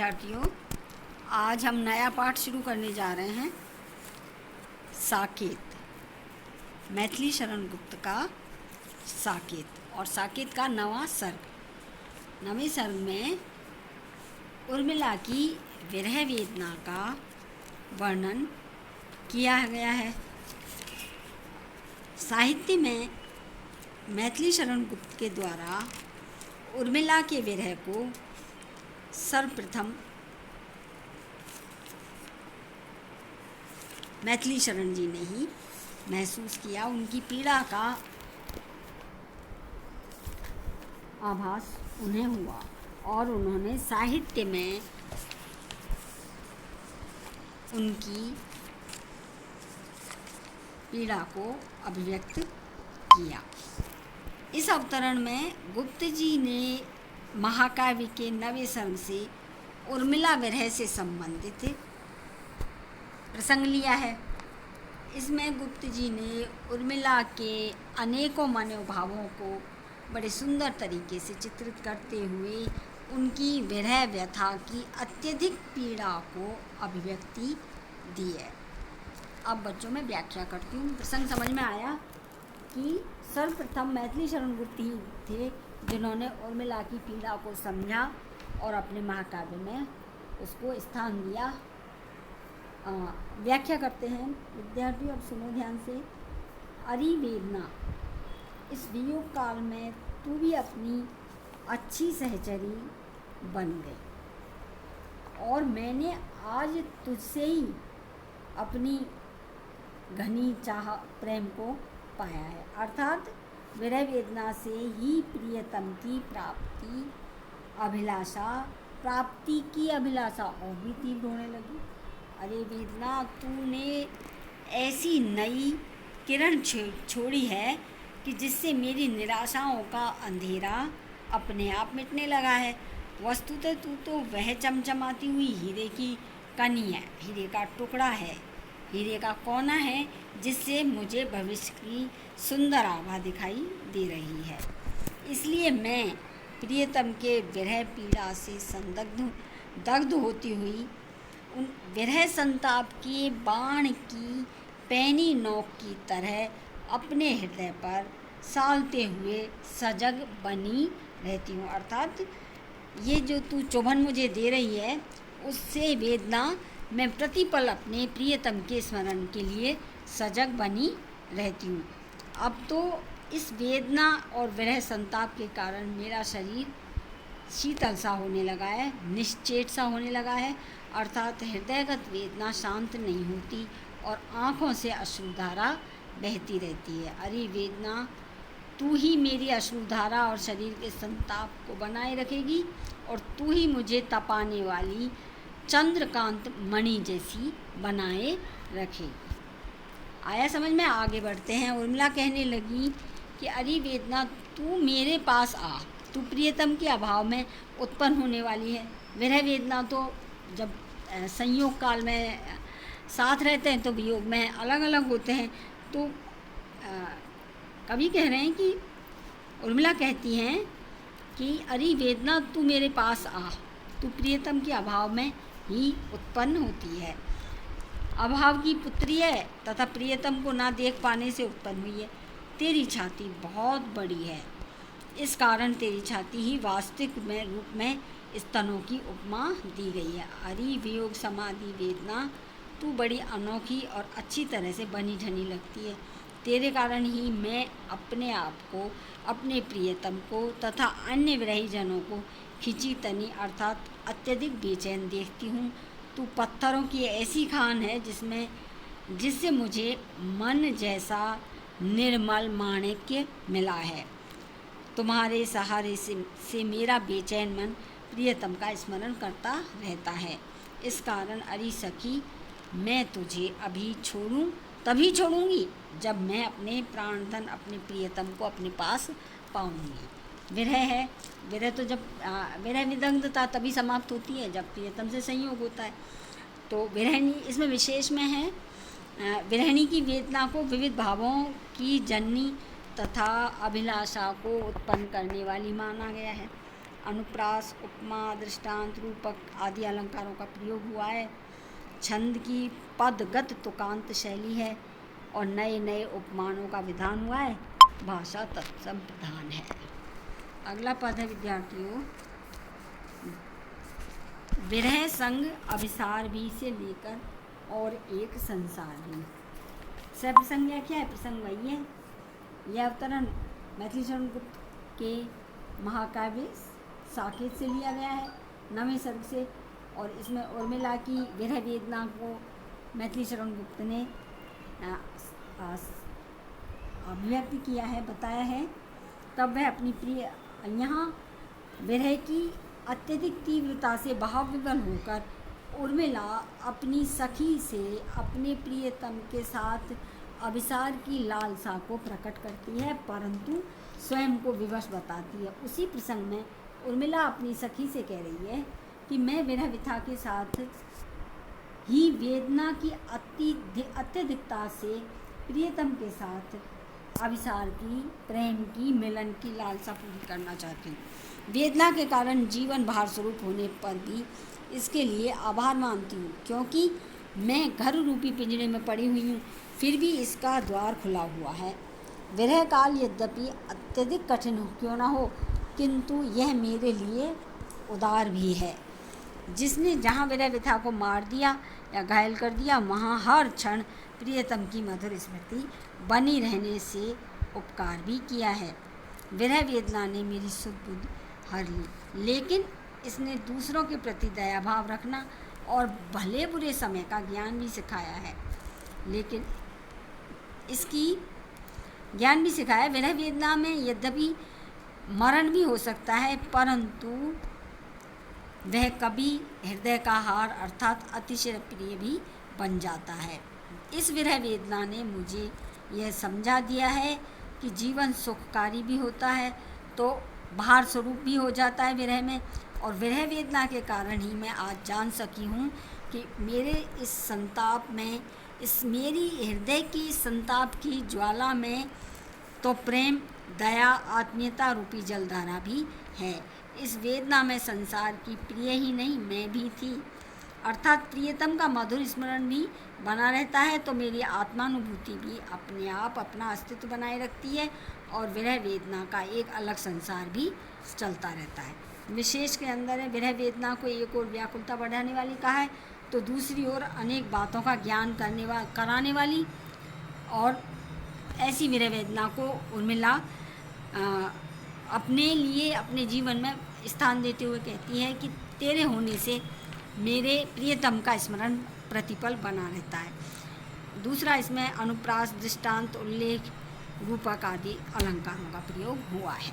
विद्यार्थियों, आज हम नया पाठ शुरू करने जा रहे हैं। साकेत, मैथिली शरण गुप्त का साकेत और साकेत का नवा सर्ग। नवे सर्ग में उर्मिला की विरह वेदना का वर्णन किया गया है। साहित्य में मैथिली शरण गुप्त के द्वारा उर्मिला के विरह को सर्वप्रथम मैथिली शरण जी ने ही महसूस किया। उनकी पीड़ा का आभास उन्हें हुआ और उन्होंने साहित्य में उनकी पीड़ा को अभिव्यक्त किया। इस अवतरण में गुप्त जी ने महाकाव्य के नवे सर्ग से उर्मिला विरह से संबंधित प्रसंग लिया है। इसमें गुप्त जी ने उर्मिला के अनेकों मनोभावों को बड़े सुंदर तरीके से चित्रित करते हुए उनकी विरह व्यथा की अत्यधिक पीड़ा को अभिव्यक्ति दी है। अब बच्चों में व्याख्या करती हूँ। प्रसंग समझ में आया कि सर्वप्रथम मैथिली शरण गुप्त ही थे जिन्होंने उर्मिला की पीड़ा को समझा और अपने महाकाव्य में उसको स्थान दिया। व्याख्या करते हैं विद्यार्थी, अब सुनो ध्यान से। अरी वेदना, इस वियोग काल में तू भी अपनी अच्छी सहचरी बन गई और मैंने आज तुझसे ही अपनी घनी चाह प्रेम को पाया है। अर्थात विरह वेदना से ही प्रियतम की प्राप्ति की अभिलाषा और भी तीव्र होने लगी। अरे वेदना, तूने ऐसी नई किरण छोड़ी है कि जिससे मेरी निराशाओं का अंधेरा अपने आप मिटने लगा है। वस्तुतः तू तो वह चमचमाती हुई हीरे की कनी है, हीरे का टुकड़ा है, हीरे का कोना है जिससे मुझे भविष्य की सुंदर आभा दिखाई दे रही है। इसलिए मैं प्रियतम के विरह पीड़ा से दग्ध होती हुई उन विरह संताप के बाण की पैनी नोक की तरह अपने हृदय पर सालते हुए सजग बनी रहती हूँ। अर्थात ये जो तू चुभन मुझे दे रही है उससे वेदना मैं प्रतिपल अपने प्रियतम के स्मरण के लिए सजग बनी रहती हूँ। अब तो इस वेदना और विरह संताप के कारण मेरा शरीर शीतल सा होने लगा है, निश्चेत सा होने लगा है। अर्थात हृदयगत वेदना शांत नहीं होती और आँखों से अश्रुधारा बहती रहती है। अरे वेदना, तू ही मेरी अश्रुधारा और शरीर के संताप को बनाए रखेगी और तू ही मुझे तपाने वाली चंद्रकांत मणि जैसी बनाए रखेगी। आया समझ में? आगे बढ़ते हैं। उर्मिला कहने लगी कि अरे वेदना, तू मेरे पास आ, तू प्रियतम के अभाव में उत्पन्न होने वाली है। विरह वेदना तो जब संयोग काल में साथ रहते हैं तो वियोग में अलग अलग होते हैं। तो कवि कह रहे हैं कि उर्मिला कहती हैं कि अरे वेदना, तू मेरे पास आ, तू प्रियतम के अभाव में ही उत्पन्न होती है। अभाव की पुत्री है तथा प्रियतम को ना देख पाने से उत्पन्न हुई है। तेरी छाती बहुत बड़ी है, इस कारण तेरी छाती ही वास्तविक में रूप में स्तनों की उपमा दी गई है। अरे वियोग समाधि वेदना, तू बड़ी अनोखी और अच्छी तरह से बनी ढनी लगती है। तेरे कारण ही मैं अपने आप को, अपने प्रियतम को तथा अन्य विरही जनों को खिंची तनी अर्थात अत्यधिक बेचैन देखती हूँ। तू पत्थरों की ऐसी खान है जिससे मुझे मन जैसा निर्मल माणिक्य मिला है। तुम्हारे सहारे से मेरा बेचैन मन प्रियतम का स्मरण करता रहता है। इस कारण अरे सखी, मैं तुझे अभी तभी छोड़ूंगी जब मैं अपने प्राणधन अपने प्रियतम को अपने पास पाऊंगी। विरह है, विरह तो जब विरह विदग्धता तभी समाप्त होती है जब प्रियतम से संयोग होता है। तो विरहणी इसमें विशेष में है। विरहणी की वेदना को विविध भावों की जननी तथा अभिलाषा को उत्पन्न करने वाली माना गया है। अनुप्रास, उपमा, दृष्टांत, रूपक आदि अलंकारों का प्रयोग हुआ है। छंद की पदगत तुकांत शैली है और नए नए उपमानों का विधान हुआ है। भाषा तत्सम प्रधान है। अगला पद है विद्यार्थियों, विरह संग अभिसार भी से लेकर और एक संसार भी। सप्रसंग क्या है? प्रसंग वही है। यह अवतरण मैथिली शरण गुप्त के महाकाव्य साकेत से लिया गया है, 9वें सर्ग से, और इसमें उर्मिला की विरह वेदना को मैथिली शरण गुप्त ने अभिव्यक्त किया है, बताया है। तब वह अपनी प्रिय, यहाँ विरह की अत्यधिक तीव्रता से भावविवल होकर उर्मिला अपनी सखी से अपने प्रियतम के साथ अभिसार की लालसा को प्रकट करती है, परंतु स्वयं को विवश बताती है। उसी प्रसंग में उर्मिला अपनी सखी से कह रही है कि मैं विरह व्यथा के साथ ही वेदना की अत्यधिकता से प्रियतम के साथ अभिसार की, प्रेम की, मिलन की लालसा पूरी करना चाहती हूँ। वेदना के कारण जीवन भार स्वरूप होने पर भी इसके लिए आभार मानती हूँ, क्योंकि मैं घर रूपी पिंजरे में पड़ी हुई हूँ, फिर भी इसका द्वार खुला हुआ है। विरह काल यद्यपि अत्यधिक कठिन क्यों न हो, किंतु यह मेरे लिए उदार भी है। जिसने जहाँ विरह व्यथा को मार दिया या घायल कर दिया, वहाँ हर क्षण प्रियतम की मधुर स्मृति बनी रहने से उपकार भी किया है। विरह वेदना ने मेरी सुध बुद्धि हर ली, लेकिन इसने दूसरों के प्रति दया भाव रखना और भले बुरे समय का ज्ञान भी सिखाया है। लेकिन इसकी ज्ञान भी सिखाया। विरह वेदना में यद्यपि मरण भी हो सकता है, परंतु वह कभी हृदय का हार अर्थात अतिशय प्रिय भी बन जाता है। इस विरह वेदना ने मुझे यह समझा दिया है कि जीवन सुखकारी भी होता है तो भार स्वरूप भी हो जाता है विरह में, और विरह वेदना के कारण ही मैं आज जान सकी हूँ कि मेरे इस संताप में, इस मेरी हृदय की संताप की ज्वाला में तो प्रेम, दया, आत्मीयता रूपी जलधारा भी है। इस वेदना में संसार की प्रिय ही नहीं, मैं भी थी, अर्थात प्रियतम का मधुर स्मरण भी बना रहता है, तो मेरी आत्मानुभूति भी अपने आप अपना अस्तित्व बनाए रखती है और विरह वेदना का एक अलग संसार भी चलता रहता है। विशेष के अंदर है, विरह वेदना को एक और व्याकुलता बढ़ाने वाली कहा है, तो दूसरी ओर अनेक बातों का ज्ञान कराने वाली, और ऐसी विरह वेदना को उर्मिला अपने लिए अपने जीवन में स्थान देते हुए कहती है कि तेरे होने से मेरे प्रियतम का स्मरण प्रतिपल बना रहता है। दूसरा, इसमें अनुप्रास, दृष्टांत, उल्लेख, रूपक आदि अलंकारों का प्रयोग हुआ है।